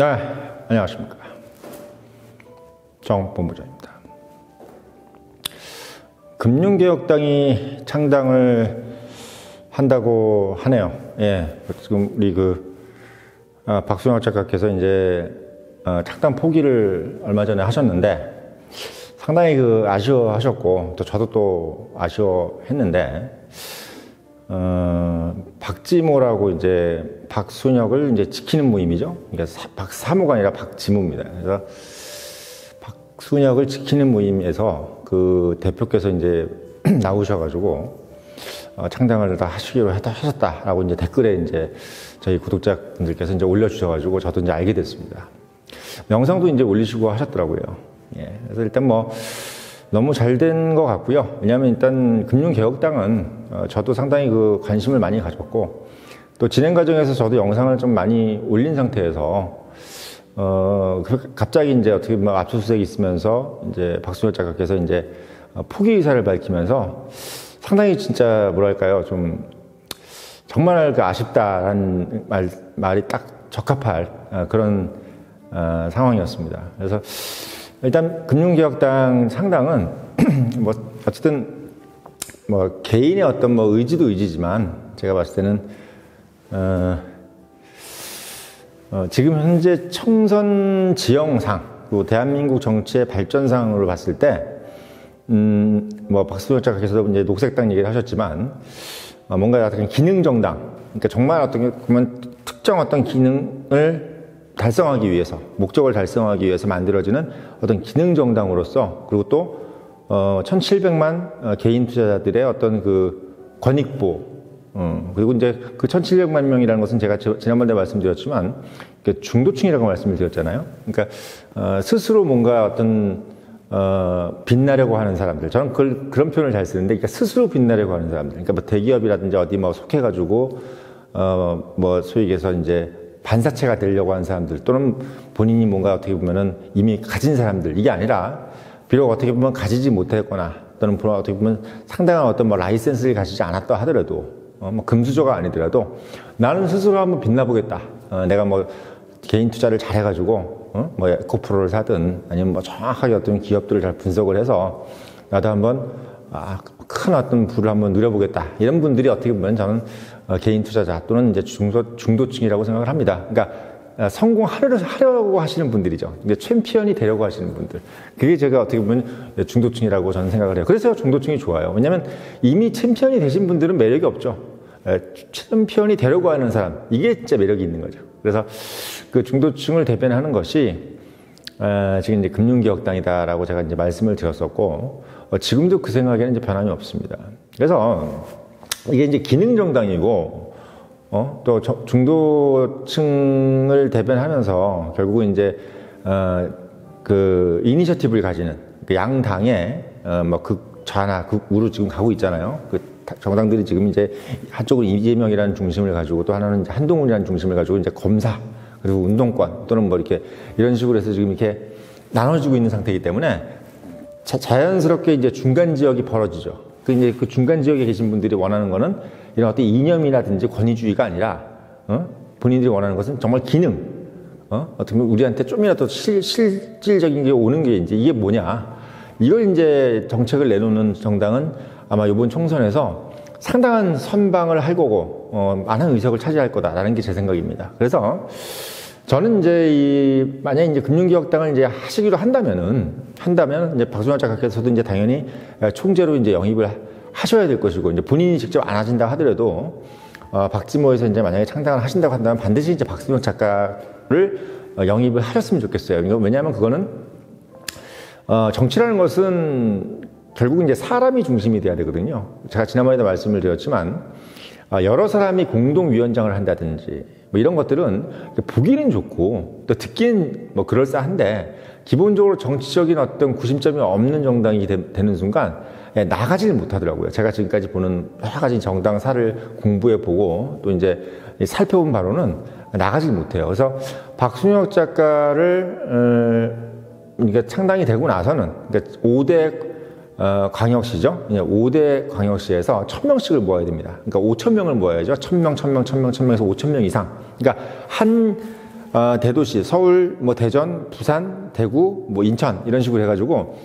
네, 안녕하십니까. 정본부장입니다. 금융개혁당이 창당을 한다고 하네요. 예, 지금 우리 박수영 작가께서 이제 창당 포기를 얼마 전에 하셨는데 상당히 아쉬워하셨고 또 저도 또 아쉬워했는데 박지모라고 이제 박순혁을 이제 지키는 모임이죠. 그러니까 박사모가 아니라 박지모입니다. 그래서 박순혁을 지키는 모임에서 그 대표께서 이제 나오셔가지고 창당을 다 하시기로 하셨다라고 이제 댓글에 이제 저희 구독자분들께서 이제 올려주셔가지고 저도 이제 알게 됐습니다. 영상도 이제 올리시고 하셨더라고요. 예, 그래서 일단 뭐 너무 잘 된 것 같고요. 왜냐하면 일단 금융개혁당은 저도 상당히 관심을 많이 가졌고 또 진행 과정에서 저도 영상을 좀 많이 올린 상태에서 갑자기 이제 어떻게 보면 압수수색이 있으면서 이제 박순혁 작가께서 이제 포기 의사를 밝히면서 상당히 진짜 뭐랄까요, 좀 정말 아쉽다라는 말이 딱 적합할 그런 상황이었습니다. 그래서 일단 금융개혁당 창당은 뭐 어쨌든 뭐 개인의 어떤 뭐 의지도 의지지만 제가 봤을 때는 지금 현재 총선 지형상 그리고 대한민국 정치의 발전상으로 봤을 때 뭐 박수영 작가께서도 이제 녹색당 얘기를 하셨지만 뭔가 어떤 기능 정당, 그러니까 정말 어떤 보면 특정 어떤 기능을 달성하기 위해서, 목적을 달성하기 위해서 만들어지는 어떤 기능 정당으로서, 그리고 또 1,700만 개인 투자자들의 어떤 권익보, 그리고 이제 1,700만 명이라는 것은 제가 지난번에 말씀드렸지만 중도층이라고 말씀을 드렸잖아요. 그러니까 스스로 뭔가 어떤 빛나려고 하는 사람들, 저는 그런 표현을 잘 쓰는데, 그러니까 스스로 빛나려고 하는 사람들, 그러니까 뭐 대기업이라든지 어디 뭐 속해가지고 뭐 소위 얘기해서 이제 반사체가 되려고 하는 사람들, 또는 본인이 뭔가 어떻게 보면은 이미 가진 사람들, 이게 아니라 비록 어떻게 보면 가지지 못했거나 또는 어떻게 보면 상당한 어떤 뭐 라이센스를 가지지 않았다 하더라도 뭐 금수저가 아니더라도 나는 스스로 한번 빛나보겠다. 내가 뭐 개인 투자를 잘 해가지고 뭐 에코프로를 사든 아니면 뭐 정확하게 어떤 기업들을 잘 분석을 해서 나도 한번 큰 어떤 부를 한번 누려보겠다. 이런 분들이 어떻게 보면 저는 개인 투자자 또는 이제 중도층이라고 생각을 합니다. 그러니까 성공하려고 하시는 분들이죠. 근데 챔피언이 되려고 하시는 분들. 그게 제가 어떻게 보면 중도층이라고 저는 생각을 해요. 그래서 중도층이 좋아요. 왜냐하면 이미 챔피언이 되신 분들은 매력이 없죠. 챔피언이 되려고 하는 사람, 이게 진짜 매력이 있는 거죠. 그래서 그 중도층을 대변하는 것이 지금 이제 금융개혁당이다라고 제가 이제 말씀을 드렸었고 지금도 그 생각에는 이제 변함이 없습니다. 그래서 이게 이제 기능정당이고 또 중도층을 대변하면서 결국은 이제 그 이니셔티브를 가지는 그 양당의 뭐 극좌나 극우로 지금 가고 있잖아요. 정당들이 지금 이제 한쪽은 이재명이라는 중심을 가지고 또 하나는 이제 한동훈이라는 중심을 가지고 이제 검사 그리고 운동권 또는 뭐 이렇게 이런 식으로 해서 지금 이렇게 나눠지고 있는 상태이기 때문에 자연스럽게 이제 중간 지역이 벌어지죠. 이제 그 중간 지역에 계신 분들이 원하는 거는 이런 어떤 이념이라든지 권위주의가 아니라 본인들이 원하는 것은 정말 기능. 어떻게 보면 우리한테 좀이라도 실질적인 게 오는 게 이제 이게 뭐냐. 이걸 이제 정책을 내놓는 정당은 아마 이번 총선에서 상당한 선방을 할 거고 많은 의석을 차지할 거다라는 게 제 생각입니다. 그래서 저는 이제 만약에 이제 금융개혁당을 이제 하시기로 한다면 이제 박순혁 작가께서도 이제 당연히 총재로 이제 영입을 하셔야 될 것이고 이제 본인이 직접 안 하신다 하더라도 박지모에서 이제 만약에 창당을 하신다고 한다면 반드시 이제 박순혁 작가를 영입을 하셨으면 좋겠어요. 왜냐하면 그거는 정치라는 것은 결국은 이제 사람이 중심이 돼야 되거든요. 제가 지난번에도 말씀을 드렸지만 여러 사람이 공동위원장을 한다든지 뭐 이런 것들은 보기는 좋고 또 듣기는 뭐 그럴싸한데 기본적으로 정치적인 어떤 구심점이 없는 정당이 되는 순간 나가지를 못하더라고요. 제가 지금까지 보는 여러 가지 정당사를 공부해보고 또 이제 살펴본 바로는 나가지를 못해요. 그래서 박순혁 작가를 그러니까 창당이 되고 나서는 그러니까 5대 광역시죠. 5대 광역시에서 1,000명씩을 모아야 됩니다. 그러니까 5,000명을 모아야죠. 1,000명, 1,000명, 1,000명, 1,000명에서 5,000명 이상. 그러니까 한 대도시, 서울, 뭐 대전, 부산, 대구, 뭐 인천 이런 식으로 해가지고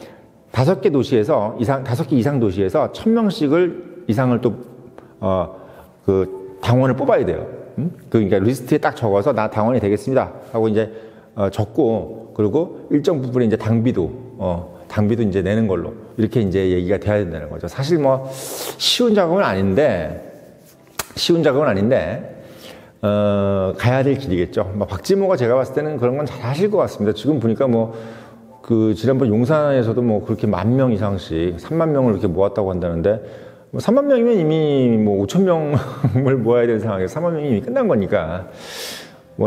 5개 도시에서 5개 이상 도시에서 1000명씩을 이상을 또 그 당원을 뽑아야 돼요. 그러니까 리스트에 딱 적어서 나 당원이 되겠습니다 하고 이제 적고, 그리고 일정 부분에 이제 당비도 이제 내는 걸로 이렇게 이제 얘기가 돼야 된다는 거죠. 사실 뭐 쉬운 작업은 아닌데 가야 될 길이겠죠. 박지모가 제가 봤을 때는 그런 건 잘 하실 것 같습니다. 지금 보니까 지난번 용산에서도 그렇게 10,000명 이상씩 30,000명을 이렇게 모았다고 한다는데, 30,000명이면 이미 5,000명을 모아야 되는 상황에서 30,000명이 이미 끝난 거니까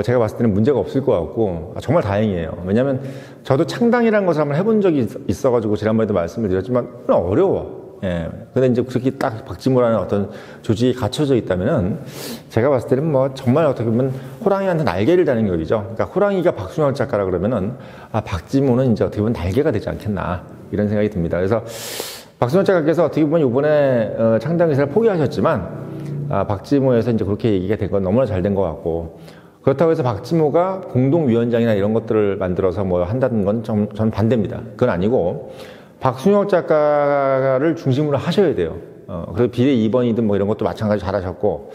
제가 봤을 때는 문제가 없을 것 같고, 정말 다행이에요. 왜냐면 저도 창당이라는 것을 한번 해본 적이 있어가지고 지난번에도 말씀을 드렸지만 어려워. 예. 근데 이제 그렇게 딱 박지모라는 어떤 조직이 갖춰져 있다면은 제가 봤을 때는 정말 어떻게 보면 호랑이한테 날개를 다는 격이죠. 그러니까 호랑이가 박순혁 작가라 그러면은 박지모는 이제 어떻게 보면 날개가 되지 않겠나 이런 생각이 듭니다. 그래서 박순혁 작가께서 어떻게 보면 이번에 창당 의사를 포기하셨지만 박지모에서 이제 그렇게 얘기가 된 건 너무나 잘 된 것 같고, 그렇다고 해서 박지모가 공동위원장이나 이런 것들을 만들어서 한다는 건 저는 반대입니다. 그건 아니고 박순혁 작가를 중심으로 하셔야 돼요. 그래서 비례 2번이든 이런 것도 마찬가지 잘하셨고,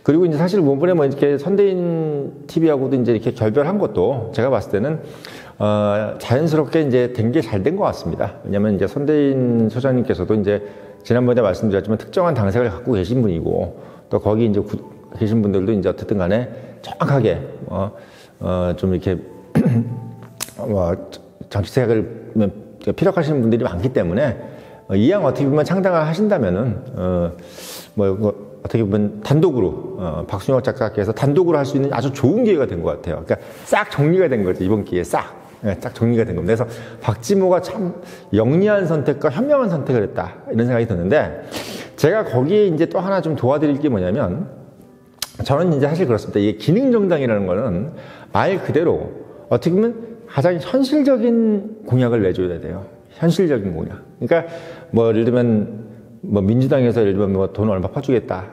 그리고 이제 사실 이번에 이렇게 선대인 TV하고도 이제 이렇게 결별한 것도 제가 봤을 때는 자연스럽게 이제 된 게 잘 된 것 같습니다. 왜냐면 이제 선대인 소장님께서도 이제 지난번에 말씀드렸지만 특정한 당색을 갖고 계신 분이고, 또 거기 이제 계신 분들도 이제 어쨌든 간에 정확하게 좀 이렇게 정치색을 피력하시는 분들이 많기 때문에 이왕 어떻게 보면 창당을 하신다면은 어떻게 보면 단독으로 박순혁 작가께서 단독으로 할 수 있는 아주 좋은 기회가 된 것 같아요. 그러니까 싹 정리가 된 거죠. 이번 기회에 싹 정리가 된 겁니다. 그래서 박지모가 참 영리한 선택과 현명한 선택을 했다 이런 생각이 드는데, 제가 거기에 이제 또 하나 좀 도와드릴 게 뭐냐면, 저는 이제 사실 그렇습니다. 이게 기능정당이라는 거는 말 그대로 어떻게 보면 가장 현실적인 공약을 내줘야 돼요. 현실적인 공약. 그러니까 예를 들면 민주당에서 예를 들면 돈 얼마 퍼주겠다.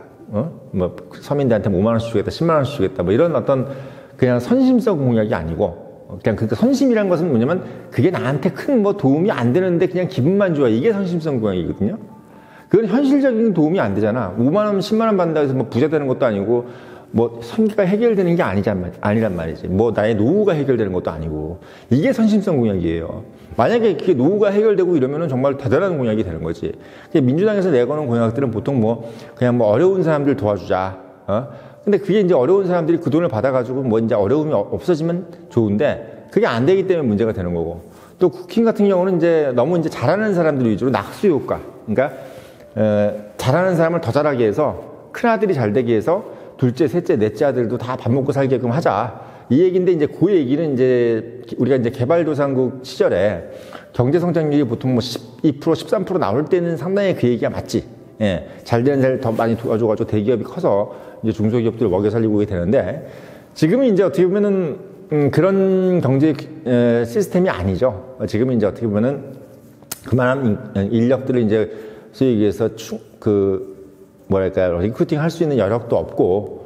서민들한테 5만 원씩 주겠다, 10만 원씩 주겠다. 이런 어떤 그냥 선심성 공약이 아니고, 그냥 그 선심이라는 것은 뭐냐면 그게 나한테 큰 도움이 안 되는데 그냥 기분만 좋아. 이게 선심성 공약이거든요. 그건 현실적인 도움이 안 되잖아. 5만 원, 10만 원 받는다고 해서 부자 되는 것도 아니고, 생계가 해결되는 게 아니란 말이지. 나의 노후가 해결되는 것도 아니고. 이게 선심성 공약이에요. 만약에 그게 노후가 해결되고 이러면은 정말 대단한 공약이 되는 거지. 민주당에서 내거는 공약들은 보통 그냥 어려운 사람들 도와주자. 근데 그게 이제 어려운 사람들이 그 돈을 받아가지고 이제 어려움이 없어지면 좋은데, 그게 안 되기 때문에 문제가 되는 거고. 또 국힘 같은 경우는 이제 너무 이제 잘하는 사람들 위주로 낙수 효과. 그러니까, 잘하는 사람을 더 잘하게 해서, 큰아들이 잘 되게 해서, 둘째, 셋째, 넷째 아들도 다 밥 먹고 살게끔 하자. 이 얘기인데, 이제 그 얘기는 이제 우리가 이제 개발도상국 시절에 경제 성장률이 보통 12%, 13% 나올 때는 상당히 그 얘기가 맞지. 예. 잘 되는 데를 더 많이 도와줘가지고 대기업이 커서 이제 중소기업들을 먹여 살리고 되는데, 지금은 이제 어떻게 보면은, 그런 경제 시스템이 아니죠. 지금은 이제 어떻게 보면은 그만한 인력들을 이제 소위 얘기해서 리크루팅 할 수 있는 여력도 없고,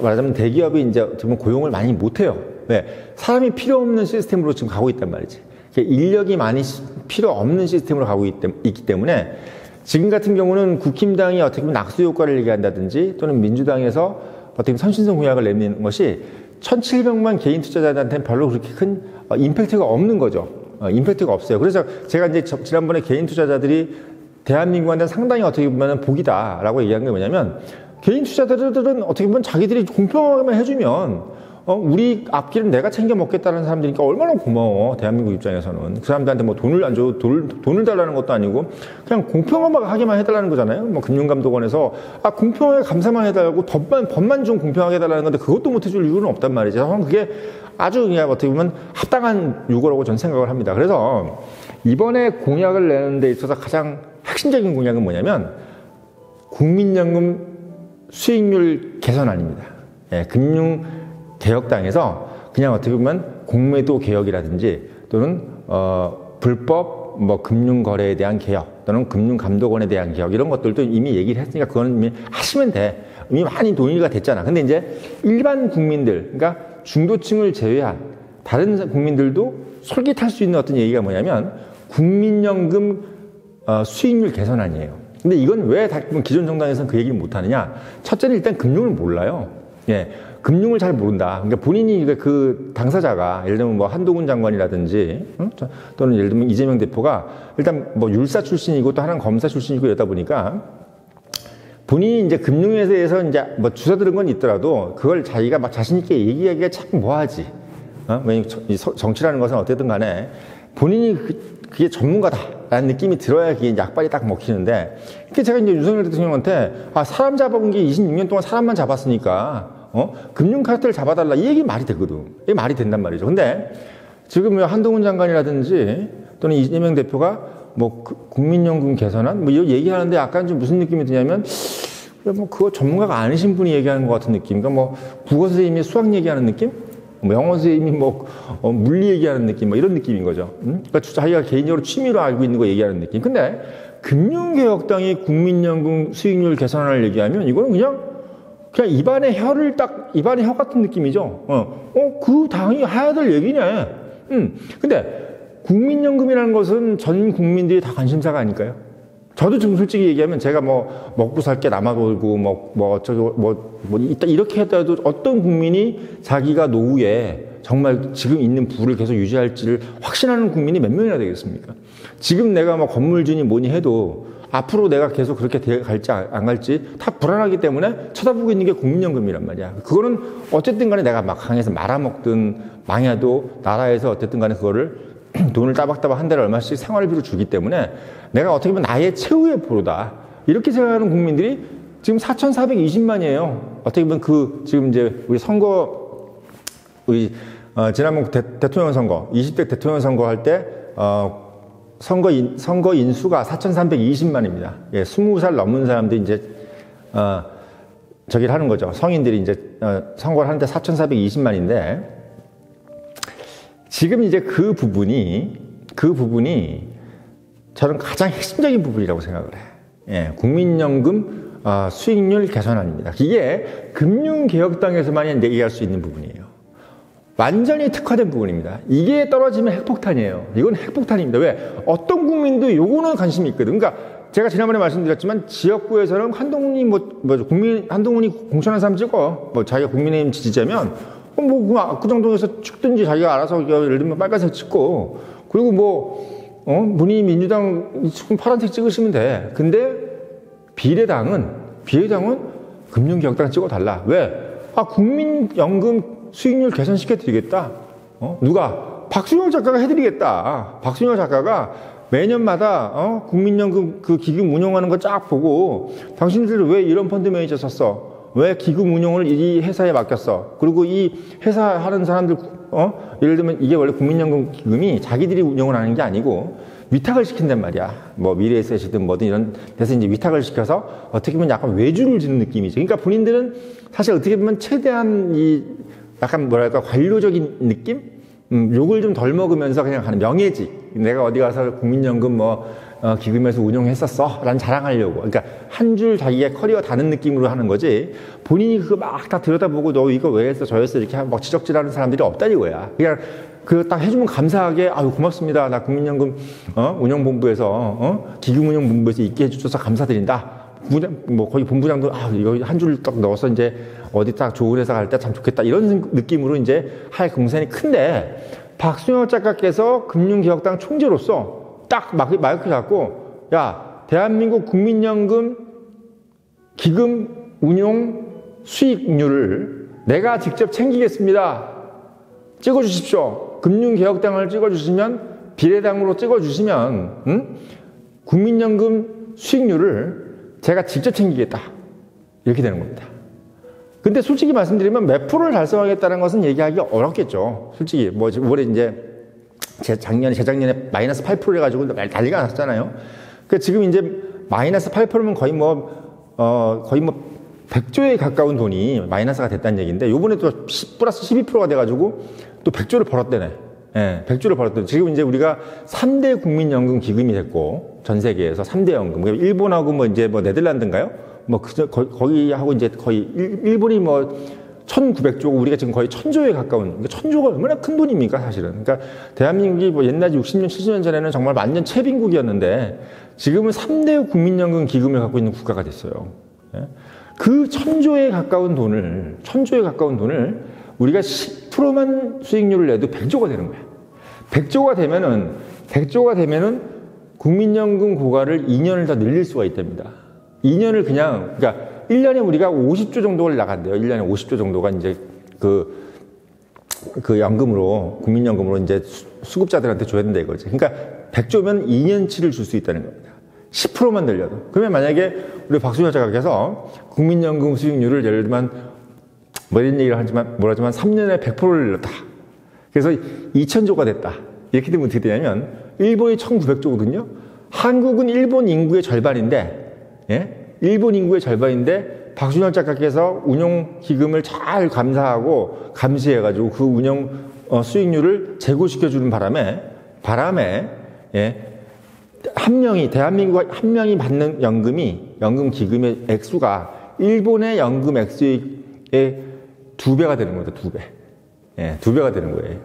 말하자면 대기업이 이제 지금 고용을 많이 못해요. 왜? 사람이 필요 없는 시스템으로 지금 가고 있단 말이지. 인력이 많이 필요 없는 시스템으로 가고 있기 때문에, 지금 같은 경우는 국힘당이 어떻게 보면 낙수 효과를 얘기한다든지, 또는 민주당에서 어떻게 보면 선심성 공약을 내는 것이 1,700만 개인 투자자들한테는 별로 그렇게 큰 임팩트가 없는 거죠. 임팩트가 없어요. 그래서 제가 이제 지난번에 개인 투자자들이 대한민국한테는 상당히 어떻게 보면 복이다라고 얘기한 게 뭐냐면, 개인 투자자들은 어떻게 보면 자기들이 공평하게만 해주면 우리 앞길은 내가 챙겨 먹겠다는 사람들이니까 얼마나 고마워. 대한민국 입장에서는 그 사람들한테 돈을 안 줘, 돈을 달라는 것도 아니고 그냥 공평하게만 해달라는 거잖아요. 금융감독원에서 공평하게 감사만 해달라고 법만 좀 공평하게 해달라는 건데 그것도 못 해줄 이유는 없단 말이죠. 그게 아주 그냥 어떻게 보면 합당한 요구라고 저는 생각을 합니다. 그래서 이번에 공약을 내는 데 있어서 가장 핵심적인 공약은 뭐냐면 국민연금 수익률 개선안입니다. 예, 금융개혁당에서 그냥 어떻게 보면 공매도 개혁이라든지 또는 불법 금융거래에 대한 개혁 또는 금융감독원에 대한 개혁 이런 것들도 이미 얘기를 했으니까 그거는 이미 하시면 돼. 이미 많이 논의가 됐잖아. 근데 이제 일반 국민들, 그러니까 중도층을 제외한 다른 국민들도 솔깃할 수 있는 어떤 얘기가 뭐냐면 국민연금 수익률 개선안이에요. 근데 이건 왜 기존 정당에서는 그 얘기를 못하느냐? 첫째는 일단 금융을 몰라요. 예, 금융을 잘 모른다. 그러니까 본인이 그 당사자가 예를 들면 뭐 한동훈 장관이라든지 또는 예를 들면 이재명 대표가 일단 뭐 율사 출신이고 또 하나는 검사 출신이고 이러다 보니까 본인이 이제 금융에 대해서 이제 뭐 주워 들은 건 있더라도 그걸 자기가 막 자신있게 얘기하기가 참 뭐하지. 왜냐면 정치라는 것은 어쨌든 간에 본인이 그게 전문가다라는 느낌이 들어야 그게 약발이 딱 먹히는데, 이렇게 제가 이제 윤석열 대통령한테 사람 잡아본 게 26년 동안 사람만 잡았으니까 금융 카르텔 잡아달라 이 얘기 말이 되거든. 이게 말이 된단 말이죠. 근데 지금 한동훈 장관이라든지 또는 이재명 대표가 뭐 국민연금 개선안 뭐 이런 얘기하는데 약간 좀 무슨 느낌이 드냐면 뭐 그거 전문가가 아니신 분이 얘기하는 것 같은 느낌. 그러니까 뭐 국어 선생님이 수학 얘기하는 느낌? 뭐 영어 선생님이 뭐 물리 얘기하는 느낌, 뭐 이런 느낌인 거죠. 그러니까 자기가 개인적으로 취미로 알고 있는 거 얘기하는 느낌. 근데 금융개혁당이 국민연금 수익률 개선을 얘기하면 이거는 그냥 입안에 혀 같은 느낌이죠. 그 당이 해야 될 얘기네. 근데 국민연금이라는 것은 전 국민들이 다 관심사가 아닐까요? 저도 좀 솔직히 얘기하면 제가 뭐 먹고 살 게 남아 돌고 이렇게 했다도 어떤 국민이 자기가 노후에 정말 지금 있는 부를 계속 유지할지를 확신하는 국민이 몇 명이나 되겠습니까? 지금 내가 뭐 건물주니 뭐니 해도 앞으로 내가 계속 그렇게 갈지 안 갈지 다 불안하기 때문에 쳐다보고 있는 게 국민연금이란 말이야. 그거는 어쨌든 간에 내가 막 강해서 말아먹든 망해도 나라에서 어쨌든 간에 그거를 돈을 따박따박 한 달에 얼마씩 생활비로 주기 때문에 내가 어떻게 보면 나의 최후의 보루다. 이렇게 생각하는 국민들이 지금 4,420만이에요. 어떻게 보면 지금 이제 우리 지난번 대통령 선거, 20대 대통령 선거 할 때, 선거 인수가 4,320만입니다. 예, 20살 넘은 사람들이 이제, 저기를 하는 거죠. 성인들이 이제, 선거를 하는데 4,420만인데, 지금 이제 그 부분이 저는 가장 핵심적인 부분이라고 생각을 해. 예, 국민연금 수익률 개선안입니다. 이게 금융개혁당에서만 얘기할 수 있는 부분이에요. 완전히 특화된 부분입니다. 이게 떨어지면 핵폭탄이에요. 이건 핵폭탄입니다. 왜? 어떤 국민도 요거는 관심이 있거든. 그러니까 제가 지난번에 말씀드렸지만 지역구에서는 한동훈이 한동훈이 공천한 사람 찍어. 자기가 국민의힘 지지자면 그 정도에서 찍든지 자기가 알아서 예를 들면 빨간색 찍고, 그리고 본인이 민주당 파란색 찍으시면 돼. 근데 비례당은 금융개혁당 찍어달라. 왜? 국민연금 수익률 개선시켜드리겠다. 누가? 박순영 작가가 해드리겠다. 박순영 작가가 매년마다 국민연금 그 기금 운용하는 거 쫙 보고 당신들 왜 이런 펀드 매니저 썼어? 왜 기금 운용을 이 회사에 맡겼어? 그리고 이 회사 하는 사람들, 예를 들면 이게 원래 국민연금 기금이 자기들이 운영을 하는 게 아니고 위탁을 시킨단 말이야. 뭐 미래에셋이든 뭐든 이런 데서 이제 위탁을 시켜서 어떻게 보면 약간 외주를 주는 느낌이죠. 그러니까 본인들은 사실 어떻게 보면 최대한 약간 뭐랄까 관료적인 느낌? 욕을 좀 덜 먹으면서 그냥 하는 명예직. 내가 어디 가서 국민연금 기금에서 운용했었어 라는 자랑하려고. 그러니까 한 줄 자기의 커리어 다는 느낌으로 하는 거지, 본인이 그거 막 다 들여다보고 너 이거 왜 했어 저 했어 이렇게 막 지적질하는 사람들이 없다 이거야. 그냥 그 딱 해주면 감사하게 아유 고맙습니다. 나 국민연금 운영본부에서 기금운용본부에서 있게 해주셔서 감사드린다. 거기 본부장도 이거 한 줄 딱 넣어서 이제 어디 딱 좋은 회사 갈 때 참 좋겠다 이런 느낌으로 이제 할 공산이 큰데, 박순영 작가께서 금융개혁당 총재로서 딱 마이크 잡고 대한민국 국민연금 기금 운용 수익률을 내가 직접 챙기겠습니다. 찍어주십시오. 금융개혁당을 찍어주시면, 비례당으로 찍어주시면 국민연금 수익률을 제가 직접 챙기겠다. 이렇게 되는 겁니다. 근데 솔직히 말씀드리면 몇 프로를 달성하겠다는 것은 얘기하기 어렵겠죠. 솔직히 올해 이제 재작년에 마이너스 8% 해가지고 난리가 났었잖아요. 그 지금 이제 마이너스 8%면 거의 100조에 가까운 돈이 마이너스가 됐다는 얘기인데, 요번에 또 플러스 12%가 돼가지고 또 100조를 벌었대네. 예, 100조를 벌었대네. 지금 이제 우리가 3대 국민연금 기금이 됐고, 전 세계에서 3대 연금. 일본하고 네덜란드인가요? 거기하고 이제 거의 일본이 1900조고 우리가 지금 거의 1000조에 가까운, 그러니까 1000조가 얼마나 큰 돈입니까, 사실은. 그러니까 대한민국이 뭐 옛날 60년, 70년 전에는 정말 완전 채빈국이었는데 지금은 3대 국민연금 기금을 갖고 있는 국가가 됐어요. 예? 그 1000조에 가까운 돈을, 1000조에 가까운 돈을 우리가 10%만 수익률을 내도 100조가 되는 거야. 100조가 되면은 국민연금 고갈을 2년을 더 늘릴 수가 있답니다. 2년을 그냥, 그러니까 1년에 우리가 50조 정도를 나간대요. 1년에 50조 정도가 이제 그 연금으로, 국민연금으로 이제 수급자들한테 줘야 된다 이거지. 그러니까 100조면 2년치를 줄 수 있다는 겁니다. 10%만 늘려도. 그러면 만약에 우리 박순영 작가께서 국민연금 수익률을 예를 들면 뭐 이런 얘기를 하지만, 뭐라지만 3년에 100%를 늘렸다. 그래서 2000조가 됐다. 이렇게 되면 어떻게 되냐면, 일본이 1900조거든요. 한국은 일본 인구의 절반인데, 예? 일본 인구의 절반인데, 박순영 작가께서 운용기금을 잘 감사하고, 감시해가지고 그 운용 수익률을 제고시켜주는 바람에, 예? 대한민국 한 명이 받는 연금 기금의 액수가 일본의 연금 액수의 2배가 되는 거죠, 2배. 예, 2배가 되는 거예요.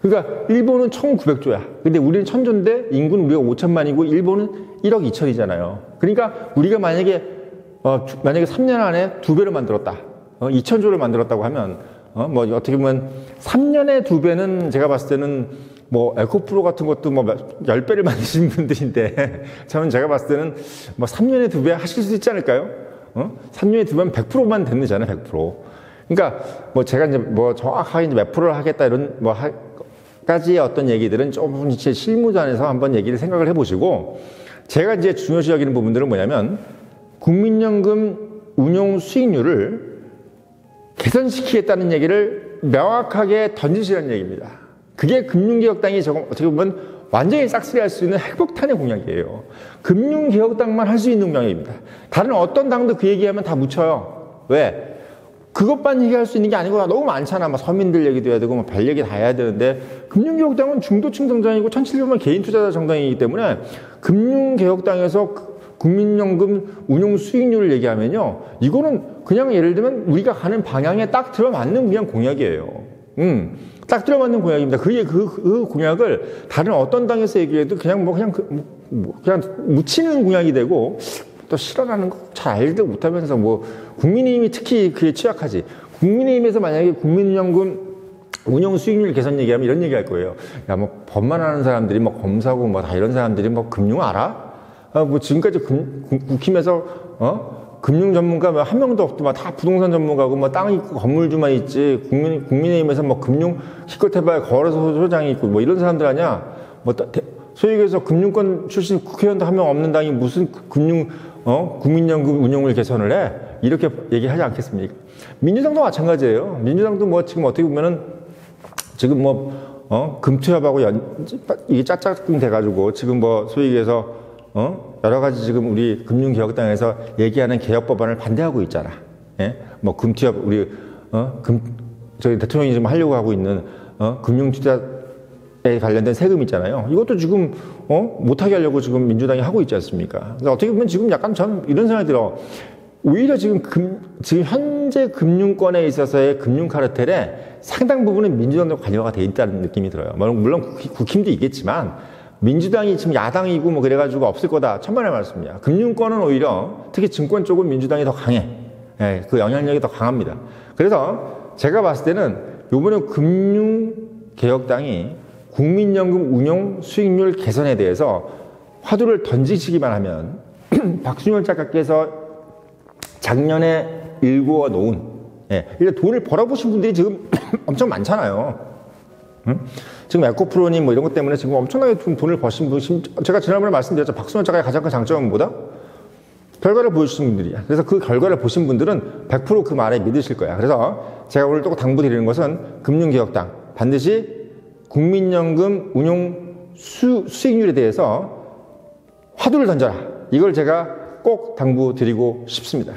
그러니까 일본은 1900조야. 근데 우리는 1000조인데 인구는 우리가 5천만이고 일본은 1억 2천이잖아요. 그러니까 우리가 만약에 3년 안에 2배를 만들었다. 2000조를 만들었다고 하면, 뭐 어떻게 보면 3년에 2배는 제가 봤을 때는 뭐 에코프로 같은 것도 뭐 10배를 만드신 분들인데, 저는 제가 봤을 때는 뭐 3년에 2배 하실 수 있지 않을까요? 3년에 2배면 100%만 되는잖아요, 100%. 그러니까 뭐 제가 이제 뭐 정확하게 이제 몇 프로를 하겠다 이런 뭐 까지의 어떤 얘기들은 조금 제 실무단에서 한번 얘기를 생각을 해보시고, 제가 이제 중요시 여기는 부분들은 뭐냐면, 국민연금 운용 수익률을 개선시키겠다는 얘기를 명확하게 던지시라는 얘기입니다. 그게 금융개혁당이 어떻게 보면 완전히 싹쓸이할 수 있는 핵폭탄의 공약이에요. 금융개혁당만 할 수 있는 공약입니다. 다른 어떤 당도 그 얘기하면 다 묻혀요. 왜? 그것만 얘기할 수 있는 게 아니고 너무 많잖아. 막 서민들 얘기도 해야 되고 뭐 별 얘기 다 해야 되는데, 금융개혁당은 중도층 정당이고 1700만 개인 투자자 정당이기 때문에 금융개혁당에서 국민연금 운용 수익률을 얘기하면요, 이거는 그냥 예를 들면 우리가 가는 방향에 딱 들어맞는 그냥 공약이에요. 딱 들어맞는 공약입니다. 그 공약을 다른 어떤 당에서 얘기해도 그냥 그냥 묻히는 공약이 되고, 또 실현하는 거 잘 알지도 못하면서 뭐 국민의힘이 특히 그게 취약하지. 국민의힘에서 만약에 국민연금 운용 수익률 개선 얘기하면 이런 얘기 할 거예요. 야, 뭐 법만 하는 사람들이 뭐 검사고 뭐 다 이런 사람들이 뭐 금융 알아? 뭐 지금까지 국힘에서 금융 전문가 한 명도 없더만 다 부동산 전문가고 뭐 땅 있고 건물주만 있지. 국민의힘에서 뭐 금융 기껏 해봐야 거래소 소장이 있고 뭐 이런 사람들 아니야. 뭐 소위 얘기해서 금융권 출신 국회의원도 한 명 없는 당이 무슨 국민연금 운용을 개선을 해? 이렇게 얘기하지 않겠습니까? 민주당도 마찬가지예요. 민주당도 뭐 지금 어떻게 보면은 지금 뭐 금투협하고 이게 짝짝꿍 돼가지고 지금 뭐 소위 얘기해서 여러 가지 지금 우리 금융개혁당에서 얘기하는 개혁 법안을 반대하고 있잖아. 예? 뭐 금투협 우리 저희 대통령이 지금 하려고 하고 있는 금융투자에 관련된 세금 있잖아요. 이것도 지금 못하게 하려고 지금 민주당이 하고 있지 않습니까? 그러니까 어떻게 보면 지금 약간 저는 이런 생각이 들어. 오히려 지금 현재 금융권에 있어서의 금융 카르텔에 상당 부분은 민주당과 관여가 돼 있다는 느낌이 들어요. 물론 국힘도 있겠지만 민주당이 지금 야당이고 뭐 그래가지고 없을 거다. 천만의 말씀이야. 금융권은 오히려 특히 증권 쪽은 민주당이 더 강해. 예, 그 영향력이 더 강합니다. 그래서 제가 봤을 때는 요번에 금융개혁당이 국민연금 운용 수익률 개선에 대해서 화두를 던지시기만 하면 박순영 작가께서 작년에 일구어 놓은, 일단 돈을 벌어보신 분들이 지금 엄청 많잖아요. 지금 에코프로님 뭐 이런 것 때문에 지금 엄청나게 돈을 버신 분, 제가 지난번에 말씀드렸죠. 박순영 작가의 가장 큰 장점은 뭐다? 결과를 보여주신 분들이야. 그래서 그 결과를 보신 분들은 100% 그 말에 믿으실 거야. 그래서 제가 오늘 또 당부드리는 것은 금융개혁당 반드시 국민연금 운용 수익률에 대해서 화두를 던져라. 이걸 제가 꼭 당부드리고 싶습니다.